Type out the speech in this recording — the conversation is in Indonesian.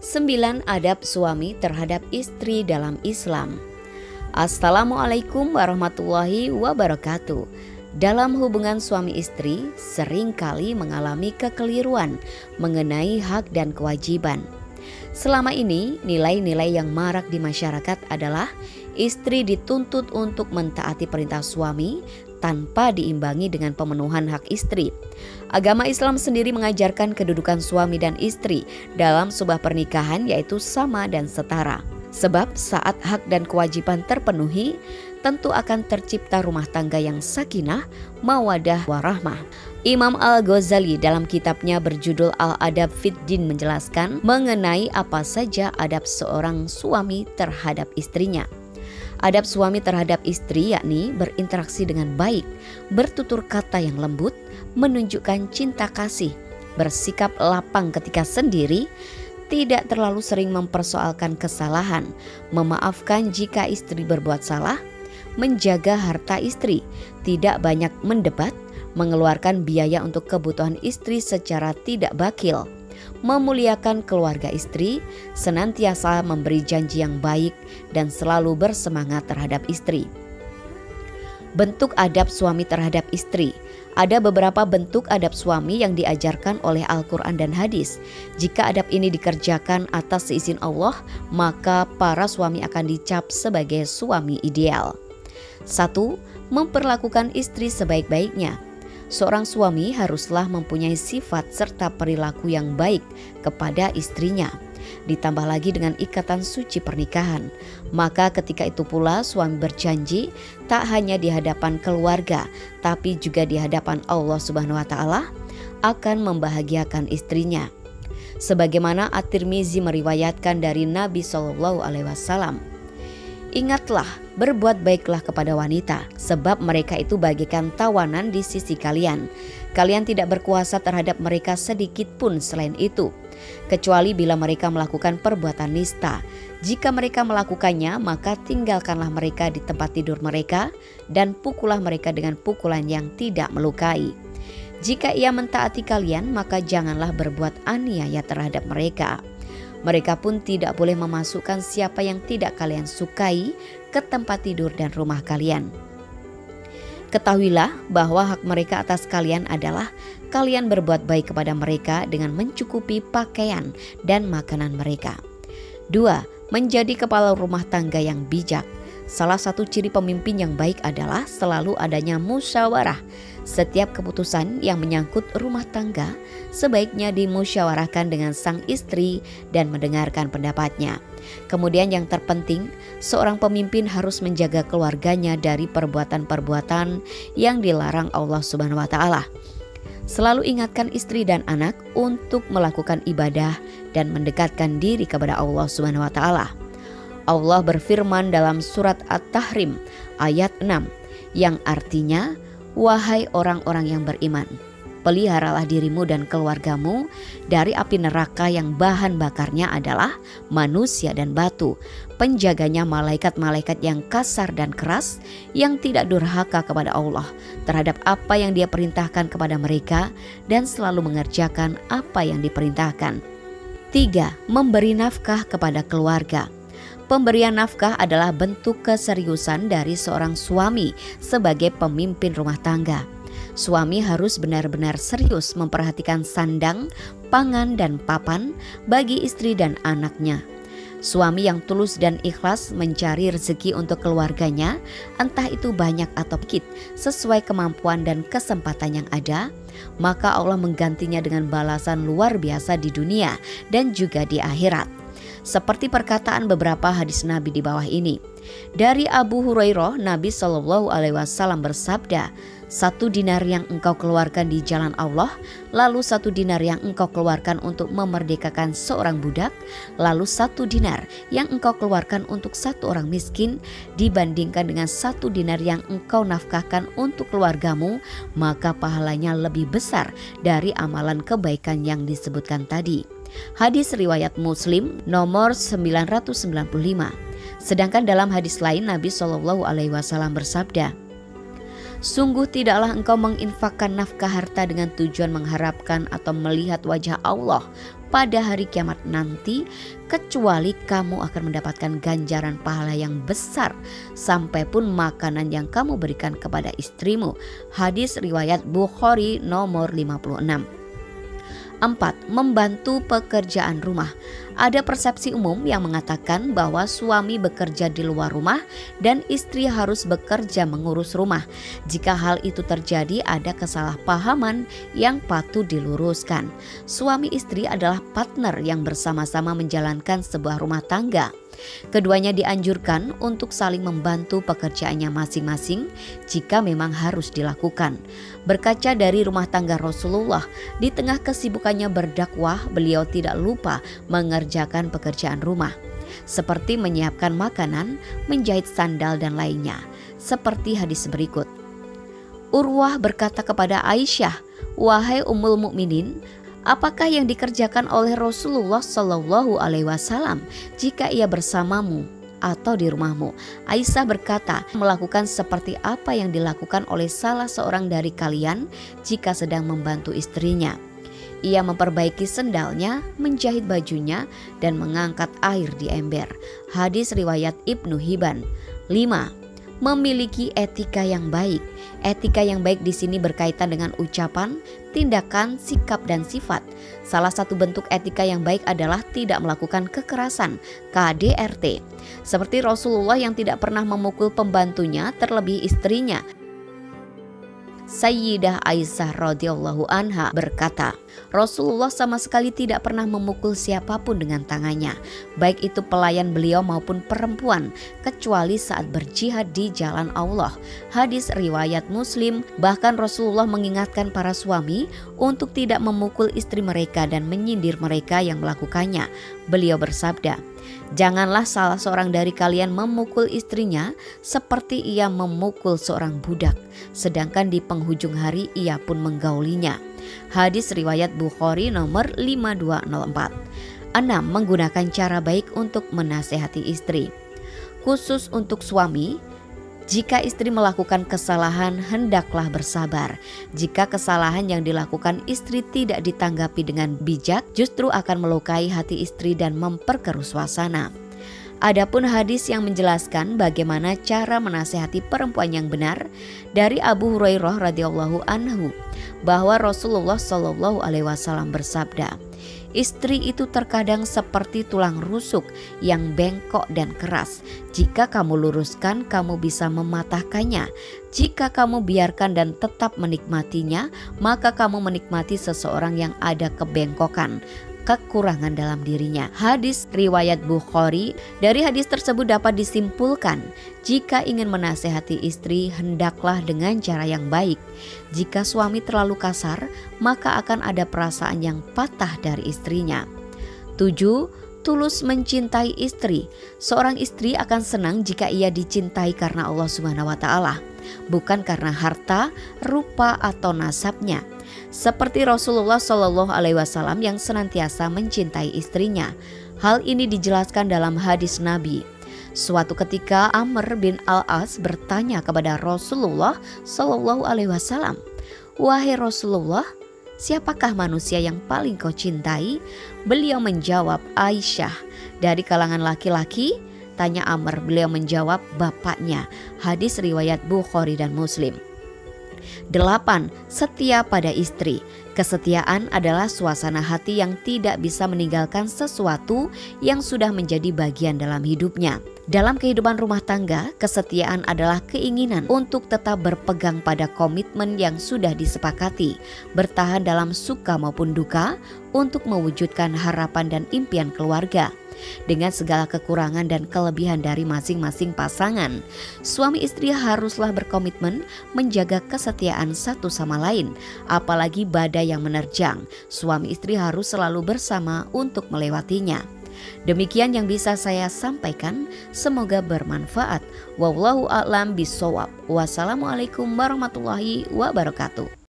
9 adab suami terhadap istri dalam Islam. Assalamualaikum warahmatullahi wabarakatuh. Dalam hubungan suami istri seringkali mengalami kekeliruan mengenai hak dan kewajiban. Selama ini nilai-nilai yang marak di masyarakat adalah istri dituntut untuk mentaati perintah suami tanpa diimbangi dengan pemenuhan hak istri. Agama Islam sendiri mengajarkan kedudukan suami dan istri dalam sebuah pernikahan yaitu sama dan setara. Sebab saat hak dan kewajiban terpenuhi, tentu akan tercipta rumah tangga yang sakinah, mawadah, warahmah. Imam Al-Ghazali dalam kitabnya berjudul Al-Adab Fid Din menjelaskan mengenai apa saja adab seorang suami terhadap istrinya. Adab suami terhadap istri yakni berinteraksi dengan baik, bertutur kata yang lembut, menunjukkan cinta kasih, bersikap lapang ketika sendiri, tidak terlalu sering mempersoalkan kesalahan, memaafkan jika istri berbuat salah, menjaga harta istri, tidak banyak mendebat, mengeluarkan biaya untuk kebutuhan istri secara tidak bakil, memuliakan keluarga istri, senantiasa memberi janji yang baik dan selalu bersemangat terhadap istri. Bentuk adab suami terhadap istri. Ada beberapa bentuk adab suami yang diajarkan oleh Al-Quran dan hadis. Jika adab ini dikerjakan atas seizin Allah, maka para suami akan dicap sebagai suami ideal. 1. Memperlakukan istri sebaik-baiknya. Seorang suami haruslah mempunyai sifat serta perilaku yang baik kepada istrinya. Ditambah lagi dengan ikatan suci pernikahan. Maka ketika itu pula suami berjanji tak hanya di hadapan keluarga, tapi juga di hadapan Allah Subhanahu wa taala akan membahagiakan istrinya. Sebagaimana At-Tirmizi meriwayatkan dari Nabi SAW, ingatlah, berbuat baiklah kepada wanita, sebab mereka itu bagaikan tawanan di sisi kalian. Kalian tidak berkuasa terhadap mereka sedikit pun selain itu, kecuali bila mereka melakukan perbuatan nista. Jika mereka melakukannya, maka tinggalkanlah mereka di tempat tidur mereka dan pukullah mereka dengan pukulan yang tidak melukai. Jika ia mentaati kalian, maka janganlah berbuat aniaya terhadap mereka. Mereka pun tidak boleh memasukkan siapa yang tidak kalian sukai ke tempat tidur dan rumah kalian. Ketahuilah bahwa hak mereka atas kalian adalah kalian berbuat baik kepada mereka dengan mencukupi pakaian dan makanan mereka. 2. Menjadi kepala rumah tangga yang bijak. Salah satu ciri pemimpin yang baik adalah selalu adanya musyawarah. Setiap keputusan yang menyangkut rumah tangga sebaiknya dimusyawarahkan dengan sang istri dan mendengarkan pendapatnya. Kemudian yang terpenting, seorang pemimpin harus menjaga keluarganya dari perbuatan-perbuatan yang dilarang Allah Subhanahu wa taala. Selalu ingatkan istri dan anak untuk melakukan ibadah dan mendekatkan diri kepada Allah Subhanahu wa taala. Allah berfirman dalam surat At-Tahrim ayat 6 yang artinya, wahai orang-orang yang beriman, peliharalah dirimu dan keluargamu dari api neraka yang bahan bakarnya adalah manusia dan batu. Penjaganya malaikat-malaikat yang kasar dan keras, yang tidak durhaka kepada Allah terhadap apa yang Dia perintahkan kepada mereka dan selalu mengerjakan apa yang diperintahkan. 3. Memberi nafkah kepada keluarga. Pemberian nafkah adalah bentuk keseriusan dari seorang suami sebagai pemimpin rumah tangga. Suami harus benar-benar serius memperhatikan sandang, pangan, dan papan bagi istri dan anaknya. Suami yang tulus dan ikhlas mencari rezeki untuk keluarganya, entah itu banyak atau sedikit, sesuai kemampuan dan kesempatan yang ada, maka Allah menggantinya dengan balasan luar biasa di dunia dan juga di akhirat. Seperti perkataan beberapa hadis Nabi di bawah ini. Dari Abu Hurairah, Nabi SAW bersabda, 1 dinar yang engkau keluarkan di jalan Allah, lalu 1 dinar yang engkau keluarkan untuk memerdekakan seorang budak, lalu 1 dinar yang engkau keluarkan untuk 1 orang miskin, dibandingkan dengan 1 dinar yang engkau nafkahkan untuk keluargamu, maka pahalanya lebih besar dari amalan kebaikan yang disebutkan tadi. Hadis riwayat Muslim nomor 995. Sedangkan dalam hadis lain Nabi SAW bersabda, Sungguh tidaklah engkau menginfakkan nafkah harta dengan tujuan mengharapkan atau melihat wajah Allah pada hari kiamat nanti, kecuali kamu akan mendapatkan ganjaran pahala yang besar, sampai pun makanan yang kamu berikan kepada istrimu. Hadis riwayat Bukhari nomor 56. 4. Membantu pekerjaan rumah. Ada persepsi umum yang mengatakan bahwa suami bekerja di luar rumah dan istri harus bekerja mengurus rumah. Jika hal itu terjadi, ada kesalahpahaman yang patut diluruskan. Suami istri adalah partner yang bersama-sama menjalankan sebuah rumah tangga. Keduanya dianjurkan untuk saling membantu pekerjaannya masing-masing jika memang harus dilakukan. Berkaca dari rumah tangga Rasulullah, di tengah kesibukannya berdakwah, beliau tidak lupa mengerjakan pekerjaan rumah, seperti menyiapkan makanan, menjahit sandal dan lainnya, seperti hadis berikut. Urwah berkata kepada Aisyah, "Wahai Ummul Mukminin, apakah yang dikerjakan oleh Rasulullah Shallallahu Alaihi Wasallam jika ia bersamamu atau di rumahmu?" Aisyah berkata, "Melakukan seperti apa yang dilakukan oleh salah seorang dari kalian jika sedang membantu istrinya. Ia memperbaiki sendalnya, menjahit bajunya, dan mengangkat air di ember." Hadis riwayat Ibnu Hibban. 5. Memiliki etika yang baik. Etika yang baik di sini berkaitan dengan ucapan, tindakan, sikap, dan sifat. Salah satu bentuk etika yang baik adalah tidak melakukan kekerasan, KDRT. Seperti Rasulullah yang tidak pernah memukul pembantunya, terlebih istrinya. Sayyidah Aisyah radhiyallahu anha berkata, Rasulullah sama sekali tidak pernah memukul siapapun dengan tangannya, baik itu pelayan beliau maupun perempuan, kecuali saat berjihad di jalan Allah. Hadis riwayat Muslim. Bahkan Rasulullah mengingatkan para suami untuk tidak memukul istri mereka dan menyindir mereka yang melakukannya. Beliau bersabda, "Janganlah salah seorang dari kalian memukul istrinya seperti ia memukul seorang budak, sedangkan di penghujung hari ia pun menggaulinya." Hadis riwayat Bukhari nomor 5204. 6. Menggunakan cara baik untuk menasehati istri. Khusus untuk suami, jika istri melakukan kesalahan, hendaklah bersabar. Jika kesalahan yang dilakukan istri tidak ditanggapi dengan bijak, justru akan melukai hati istri dan memperkeruh suasana. Adapun hadis yang menjelaskan bagaimana cara menasehati perempuan yang benar dari Abu Hurairah radhiyallahu anhu, bahwa Rasulullah Shallallahu Alaihi Wasallam bersabda, "Istri itu terkadang seperti tulang rusuk yang bengkok dan keras. Jika kamu luruskan, kamu bisa mematahkannya. Jika kamu biarkan dan tetap menikmatinya, maka kamu menikmati seseorang yang ada kebengkokan, kekurangan dalam dirinya." Hadis riwayat Bukhari. Dari hadis tersebut dapat disimpulkan, jika ingin menasehati istri, hendaklah dengan cara yang baik. Jika suami terlalu kasar, maka akan ada perasaan yang patah dari istrinya. 7. Tulus mencintai istri. Seorang istri akan senang jika ia dicintai karena Allah Subhanahu wa taala, bukan karena harta, rupa atau nasabnya. Seperti Rasulullah Shallallahu Alaihi Wasallam yang senantiasa mencintai istrinya. Hal ini dijelaskan dalam hadis Nabi. Suatu ketika Amr bin Al-As bertanya kepada Rasulullah Shallallahu Alaihi Wasallam, "Wahai Rasulullah, siapakah manusia yang paling kau cintai?" Beliau menjawab, "Aisyah." "Dari kalangan laki-laki?" tanya Amr. Beliau menjawab, "Bapaknya." Hadis riwayat Bukhari dan Muslim. 8. Setia pada istri. Kesetiaan adalah suasana hati yang tidak bisa meninggalkan sesuatu yang sudah menjadi bagian dalam hidupnya. Dalam kehidupan rumah tangga, kesetiaan adalah keinginan untuk tetap berpegang pada komitmen yang sudah disepakati, bertahan dalam suka maupun duka untuk mewujudkan harapan dan impian keluarga. Dengan segala kekurangan dan kelebihan dari masing-masing pasangan, suami istri haruslah berkomitmen menjaga kesetiaan satu sama lain. Apalagi badai yang menerjang, suami istri harus selalu bersama untuk melewatinya. Demikian yang bisa saya sampaikan, semoga bermanfaat. Wallahu a'lam bishawab. Wassalamualaikum warahmatullahi wabarakatuh.